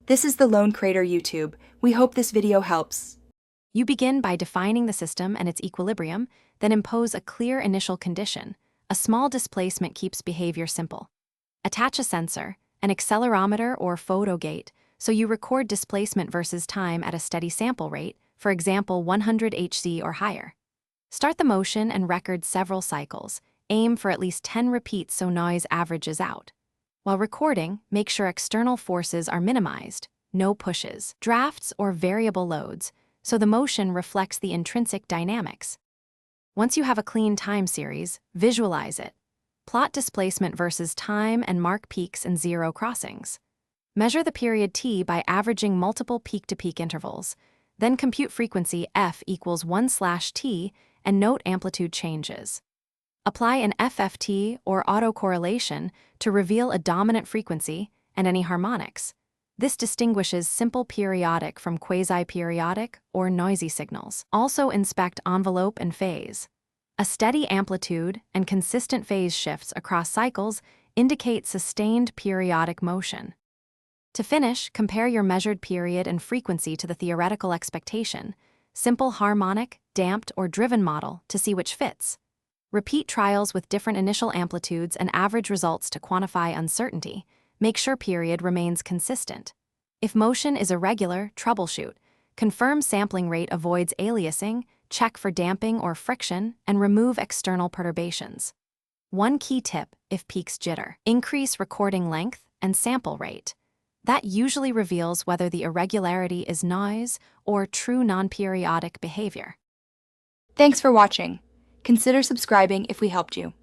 This is the Lone Crater YouTube. We hope this video helps. You begin by defining the system and its equilibrium, then impose a clear initial condition. A small displacement keeps behavior simple. Attach a sensor, an accelerometer or photo gate, so you record displacement versus time at a steady sample rate, for example 100 Hz or higher. Start the motion and record several cycles. Aim for at least 10 repeats so noise averages out. While recording, make sure external forces are minimized, no pushes, drafts, or variable loads, so the motion reflects the intrinsic dynamics. Once you have a clean time series, visualize it. Plot displacement versus time and mark peaks and zero crossings. Measure the period t by averaging multiple peak-to-peak intervals. Then compute frequency f equals 1/t and note amplitude changes. Apply an FFT or autocorrelation to reveal a dominant frequency and any harmonics. This distinguishes simple periodic from quasi-periodic or noisy signals. Also inspect envelope and phase. A steady amplitude and consistent phase shifts across cycles indicate sustained periodic motion. To finish, compare your measured period and frequency to the theoretical expectation, simple harmonic, damped, or driven model to see which fits. Repeat trials with different initial amplitudes and average results to quantify uncertainty. Make sure period remains consistent. If motion is irregular, troubleshoot. Confirm sampling rate avoids aliasing, check for damping or friction, and remove external perturbations. One key tip, if peaks jitter, increase recording length and sample rate. That usually reveals whether the irregularity is noise or true non-periodic behavior. Thanks for watching. Consider subscribing if we helped you.